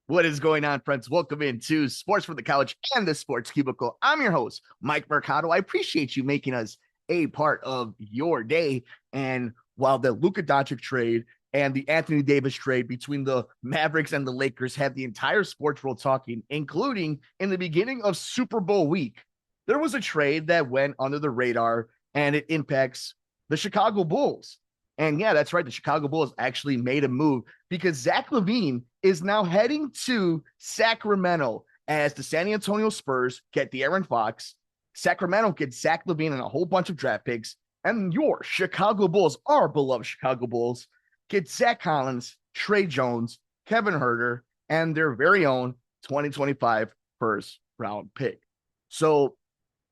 What is going on, friends? Welcome into Sports for the Couch and the Sports Cubicle. I'm your host, Mike Mercado. I appreciate you making us a part of your day. And while the Luka Doncic trade and the Anthony Davis trade between the Mavericks and the Lakers have the entire sports world talking, including in the beginning of Super Bowl week, there was a trade that went under the radar and it impacts the Chicago Bulls. And yeah, that's right. The Chicago Bulls actually made a move because Zach LaVine is now heading to Sacramento as the San Antonio Spurs get De'Aaron Fox. Sacramento gets Zach LaVine and a whole bunch of draft picks. And your Chicago Bulls, our beloved Chicago Bulls, get Zach Collins, Trey Jones, Kevin Huerter, and their very own 2025 first round pick. So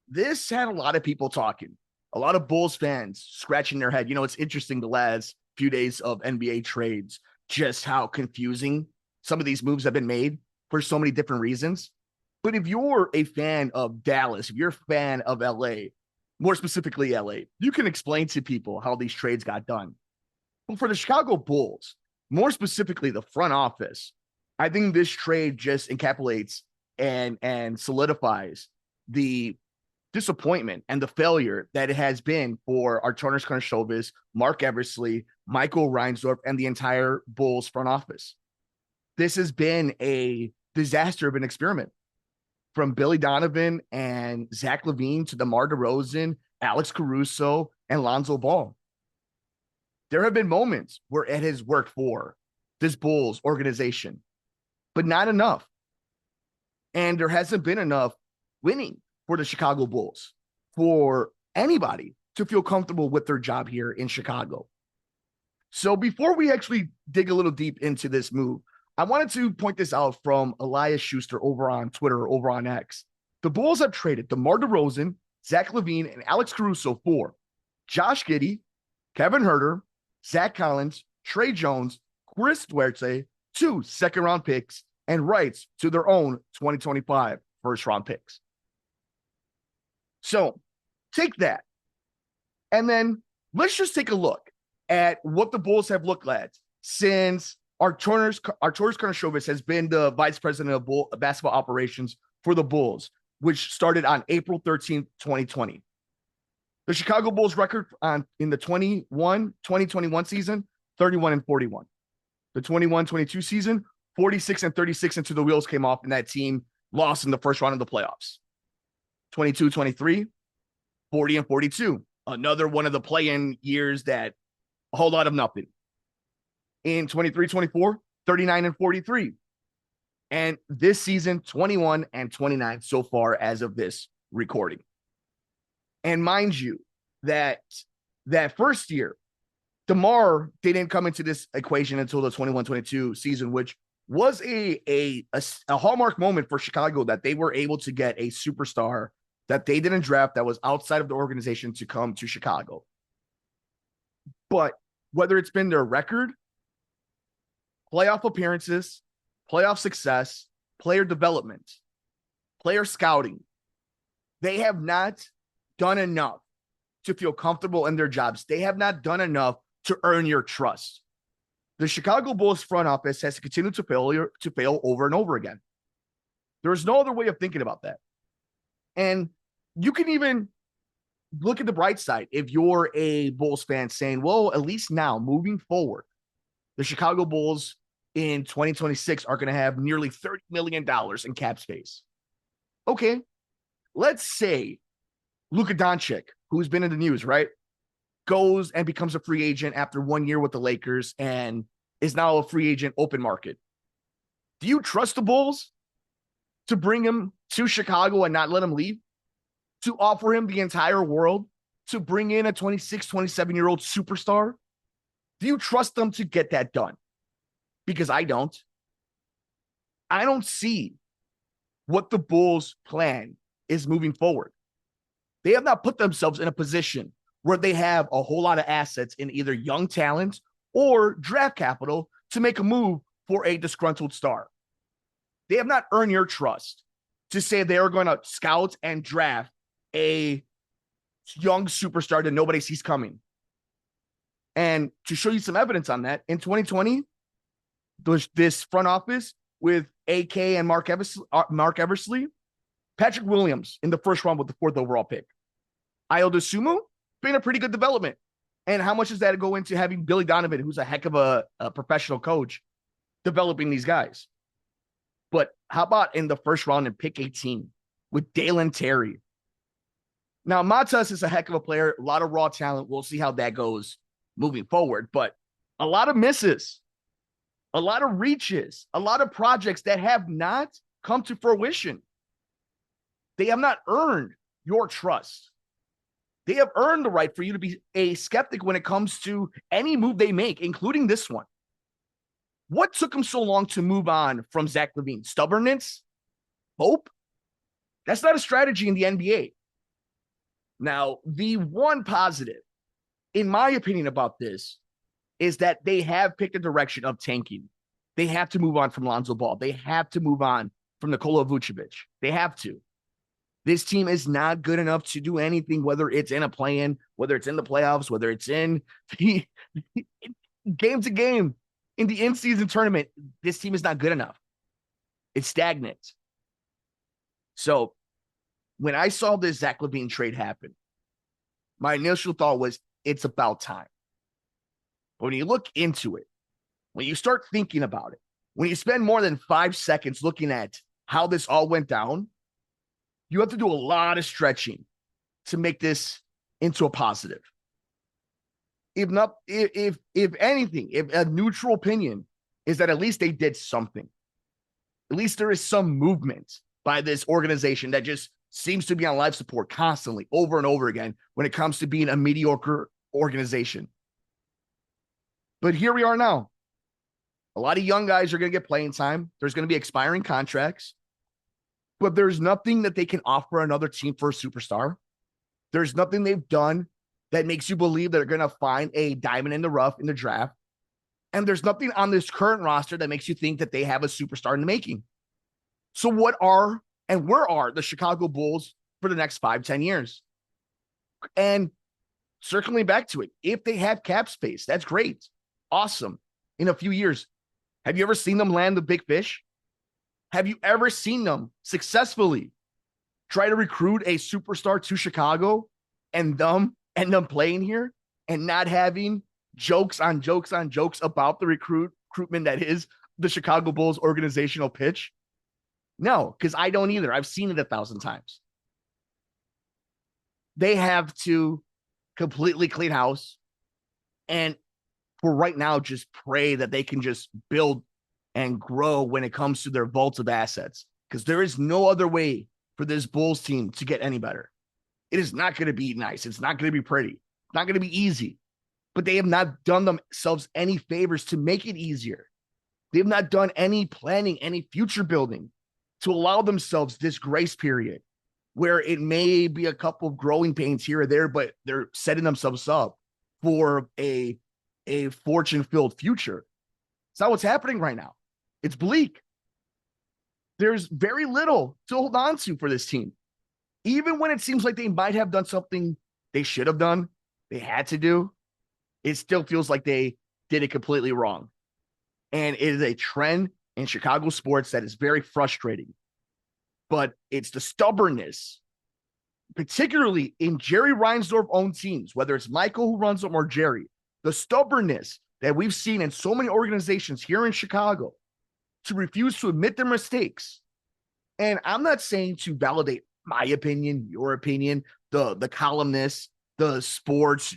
this had a lot of people talking. A lot of Bulls fans scratching their head. You know, it's interesting the last few days of NBA trades, just how confusing some of these moves have been made for so many different reasons. But if you're a fan of Dallas, if you're a fan of LA, more specifically LA, you can explain to people how these trades got done. But for the Chicago Bulls, more specifically the front office, I think this trade just encapsulates and solidifies the disappointment and the failure that it has been for Arturas Karnisovas, Mark Eversley, Michael Reinsdorf, and the entire Bulls front office. This has been a disaster of an experiment. From Billy Donovan and Zach LaVine to DeMar DeRozan, Alex Caruso, and Lonzo Ball. There have been moments where it has worked for this Bulls organization, but not enough. And there hasn't been enough winning for the Chicago Bulls, for anybody to feel comfortable with their job here in Chicago. So before we actually dig a little deep into this move, I wanted to point this out from Elias Schuster over on Twitter, over on X. The Bulls have traded DeMar DeRozan, Zach LaVine, and Alex Caruso for Josh Giddey, Kevin Huerter, Zach Collins, Trey Jones, Chris Duarte, 2 second-round picks, and rights to their own 2025 first-round picks. So take that. And then let's just take a look at what the Bulls have looked at since Arturas Karnisovas has been the vice president of basketball operations for the Bulls, which started on April 13th, 2020. The Chicago Bulls record in the 2021 season, 31-41. The 21-22 season, 46-36 until the wheels came off and that team lost in the first round of the playoffs. 22-23, 40-42. Another one of the play-in years that a whole lot of nothing. In 23-24, 39-43. And this season, 21-29 so far as of this recording. And mind you, that first year, DeMar didn't come into this equation until the 21-22 season, which was a hallmark moment for Chicago, that they were able to get a superstar that they didn't draft that was outside of the organization to come to Chicago. But whether it's been their record, playoff appearances, playoff success, player development, player scouting, they have not done enough to feel comfortable in their jobs. They have not done enough to earn your trust. The Chicago Bulls front office has continued to fail over and over again. There's no other way of thinking about that. And you can even look at the bright side if you're a Bulls fan, saying, well, at least now, moving forward, the Chicago Bulls in 2026 are going to have nearly $30 million in cap space. Okay, let's say Luka Doncic, who's been in the news, right, goes and becomes a free agent after 1 year with the Lakers and is now a free agent open market. Do you trust the Bulls to bring him to Chicago and not let him leave? To offer him the entire world? To bring in a 26, 27-year-old superstar? Do you trust them to get that done? Because I don't. I don't see what the Bulls' plan is moving forward. They have not put themselves in a position where they have a whole lot of assets in either young talent or draft capital to make a move for a disgruntled star. They have not earned your trust to say they are going to scout and draft a young superstar that nobody sees coming. And to show you some evidence on that, in 2020, this front office with AK and Mark Eversley. Patrick Williams in the first round with the 4th overall pick. Ayo Dosunmu, been a pretty good development. And how much does that go into having Billy Donovan, who's a heck of a professional coach, developing these guys? But how about in the first round in pick 18 with Dalen Terry? Now, Matas is a heck of a player, a lot of raw talent. We'll see how that goes moving forward. But a lot of misses, a lot of reaches, a lot of projects that have not come to fruition. They have not earned your trust. They have earned the right for you to be a skeptic when it comes to any move they make, including this one. What took them so long to move on from Zach LaVine? Stubbornness? Hope? That's not a strategy in the NBA. Now, the one positive, in my opinion, about this is that they have picked a direction of tanking. They have to move on from Lonzo Ball. They have to move on from Nikola Vucevic. They have to. This team is not good enough to do anything, whether it's in a play-in, whether it's in the playoffs, whether it's in the game to game in the in-season tournament. This team is not good enough. It's stagnant. So when I saw this Zach LaVine trade happen, my initial thought was it's about time. But when you look into it, when you start thinking about it, when you spend more than 5 seconds looking at how this all went down, you have to do a lot of stretching to make this into a positive. If anything, if a neutral opinion is that at least they did something. At least there is some movement by this organization that just seems to be on life support constantly, over and over again, when it comes to being a mediocre organization. But here we are now. A lot of young guys are going to get playing time. There's going to be expiring contracts. But there's nothing that they can offer another team for a superstar. There's nothing they've done that makes you believe that they're going to find a diamond in the rough in the draft. And there's nothing on this current roster that makes you think that they have a superstar in the making. So where are the Chicago Bulls for the next 5-10 years? And circling back to it, if they have cap space, that's great. Awesome. In a few years, have you ever seen them land the big fish? Have you ever seen them successfully try to recruit a superstar to Chicago and them end up playing here and not having jokes on jokes on jokes about the recruitment that is the Chicago Bulls organizational pitch? No, because I don't either. I've seen it 1,000 times. They have to completely clean house and for right now, just pray that they can just build and grow when it comes to their vault of assets, because there is no other way for this Bulls team to get any better. It is not going to be nice. It's not going to be pretty. It's not going to be easy, but they have not done themselves any favors to make it easier. They have not done any planning, any future building to allow themselves this grace period where it may be a couple of growing pains here or there, but they're setting themselves up for a fortune-filled future. It's not what's happening right now. It's bleak. There's very little to hold on to for this team. Even when it seems like they might have done something they should have done, they had to do, it still feels like they did it completely wrong. And it is a trend in Chicago sports that is very frustrating. But it's the stubbornness, particularly in Jerry Reinsdorf-owned teams, whether it's Michael who runs them or Jerry, the stubbornness that we've seen in so many organizations here in Chicago to refuse to admit their mistakes. And I'm not saying to validate my opinion, your opinion, the columnist, the sports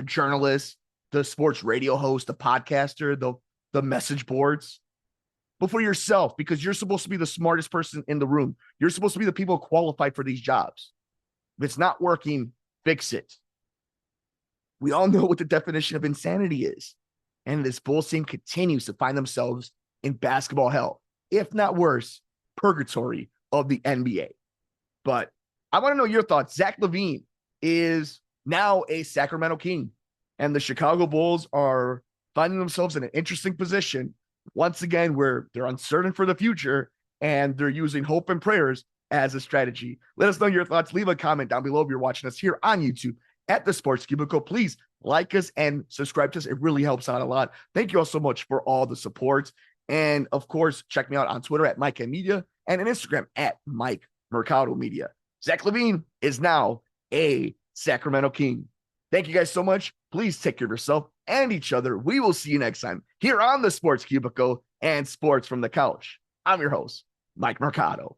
journalist, the sports radio host, the podcaster, the message boards, but for yourself, because you're supposed to be the smartest person in the room. You're supposed to be the people qualified for these jobs. If it's not working, fix it. We all know what the definition of insanity is. And this Bulls team continues to find themselves in basketball hell, if not worse, purgatory of the NBA. But I want to know your thoughts. Zach LaVine is now a Sacramento King, and the Chicago Bulls are finding themselves in an interesting position once again where they're uncertain for the future and they're using hope and prayers as a strategy. Let us know your thoughts. Leave a comment down below if you're watching us here on YouTube at the Sports Cubicle. Please like us and subscribe to us. It really helps out a lot. Thank you all so much for all the support. And of course, check me out on Twitter at Mike M Media and on Instagram at Mike Mercado Media. Zach LaVine is now a Sacramento King. Thank you guys so much. Please take care of yourself and each other. We will see you next time here on the Sports Cubicle and Sports from the Couch. I'm your host, Mike Mercado.